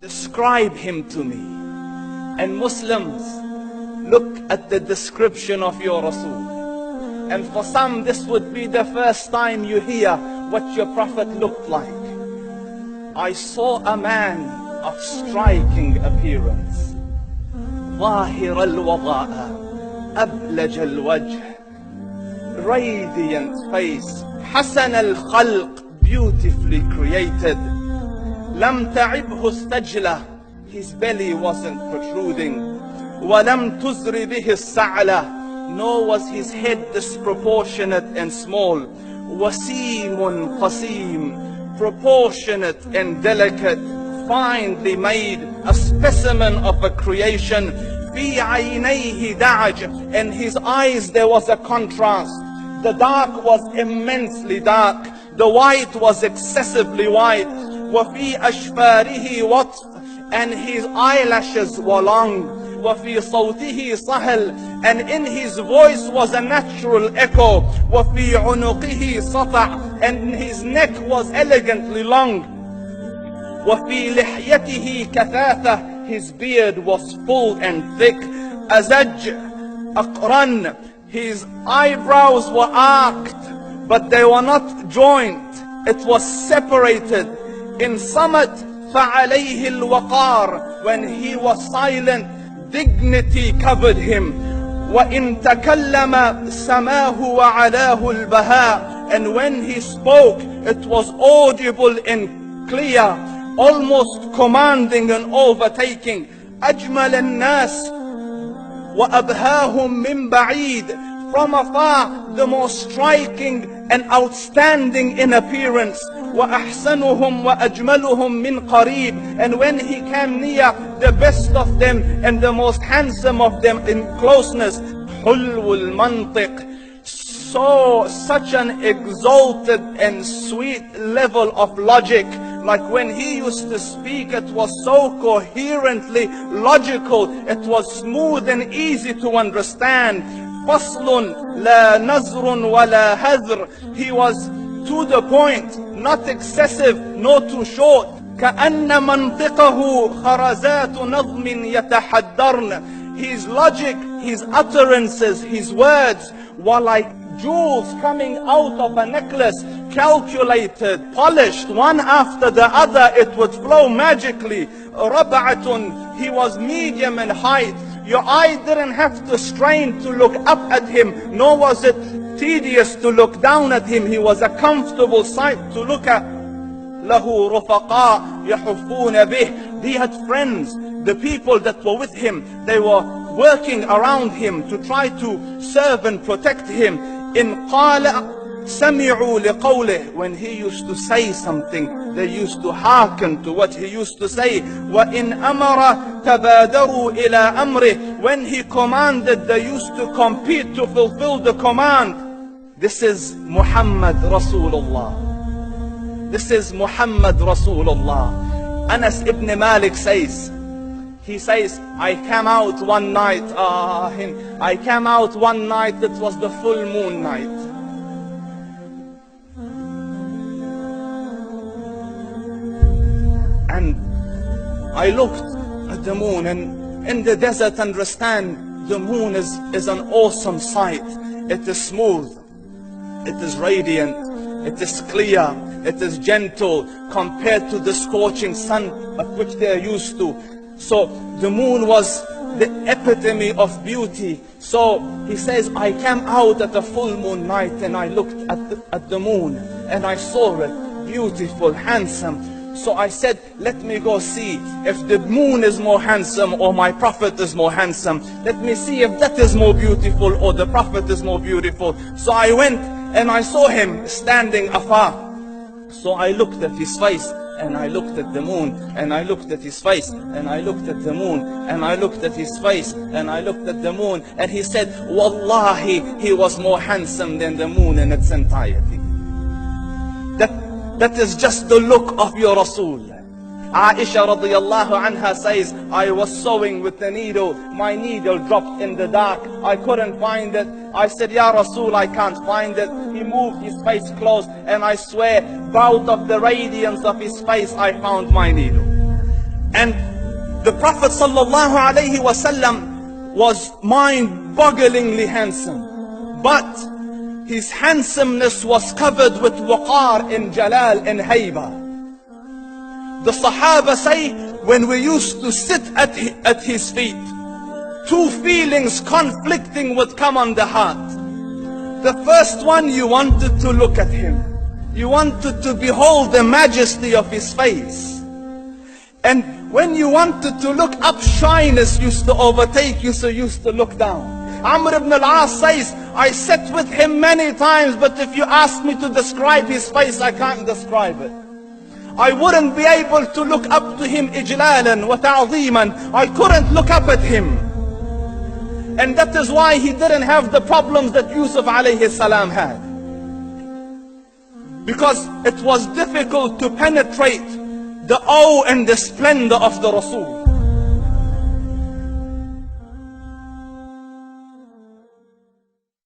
Describe him to me. And Muslims, look at the description of your Rasul. And for some, this would be the first time you hear what your Prophet looked like. I saw a man of striking appearance. ظاهر الوضاء أبلج الوجه, radiant face, حسن الخلق, beautifully created. لم تعبه السجلة, his belly wasn't protruding. ولم تزر به السعلة, nor was his head disproportionate and small. وسيم قسيم, proportionate and delicate, finely made, a specimen of a creation. في عينيه دعج, in his eyes there was a contrast. The dark was immensely dark, the white was excessively white. وفي أشفاره وطف, and his eyelashes were long. وفي صوته صهل, and in his voice was a natural echo. وفي عنقه سطع, and his neck was elegantly long. وفي لحيته كثافة, his beard was full and thick. أزج أقرن, his eyebrows were arched, but they were not joined. It was separated. In Samat فعليه الوقار, when he was silent, dignity covered him. وإن تكلم سماه وعلاه البهاء, and when he spoke, it was audible and clear, almost commanding and overtaking. أجمل الناس وأبهاهم من بعيد, from afar the most striking and outstanding in appearance. وأحسنهم وأجملهم من قريب, and when he came near, the best of them and the most handsome of them in closeness. حلو المنطق, such an exalted and sweet level of logic. Like when he used to speak, it was so coherently logical, it was smooth and easy to understand. فصل لا نزر ولا هذر, he was to the point, not excessive, nor too short. كأن منطقه خرزات نظم يتحدرن, his logic, his utterances, his words were like jewels coming out of a necklace, calculated, polished, one after the other, it would flow magically. ربعة, he was medium in height. Your eye didn't have to strain to look up at him, nor was it tedious to look down at him. He was a comfortable sight to look at. له رفقاء يحفون به, he had friends, the people that were with him, they were working around him to try to serve and protect him. إن قال سمعوا لقوله, when he used to say something, they used to hearken to what he used to say. وإن أمر تبادروا إلى أمره, when he commanded, they used to compete to fulfill the command. This is Muhammad Rasulullah. This is Muhammad Rasulullah. Anas ibn Malik says, he says, I came out one night, it was the full moon night. And I looked at the moon, and in the desert, understand, the moon is an awesome sight. It is smooth, it is radiant, it is clear, it is gentle compared to the scorching sun of which they are used to. So the moon was the epitome of beauty. So he says, I came out at a full moon night and I looked at the moon and I saw it, beautiful, handsome. So I said, let me go see if the moon is more handsome or my Prophet is more handsome. Let me see if that is more beautiful or the Prophet is more beautiful. So I went and I saw him standing afar. So I looked at his face and I looked at the moon, and I looked at his face, and I looked at the moon, and I looked at his face, and I looked at the moon, and he said, Wallahi, he was more handsome than the moon in its entirety. That is just the look of your Rasul. Aisha radiyallahu anha says, I was sewing with the needle, my needle dropped in the dark, I couldn't find it. I said, Ya Rasul, I can't find it. He moved his face close, and I swear, out of the radiance of his face, I found my needle. And the Prophet sallallahu alaihi wasallam was mind-bogglingly handsome, but his handsomeness was covered with waqar and jalal and hayba. The Sahaba say, when we used to sit at his feet, two feelings conflicting would come on the heart. The first one, you wanted to look at him. You wanted to behold the majesty of his face. And when you wanted to look up, shyness used to overtake you, so you used to look down. Amr ibn al-As says, I sat with him many times, but if you ask me to describe his face, I can't describe it. I wouldn't be able to look up to him ijlalan wa ta'zeeman. I couldn't look up at him. And that is why he didn't have the problems that Yusuf alayhi salam had. Because it was difficult to penetrate the awe and the splendor of the Rasul.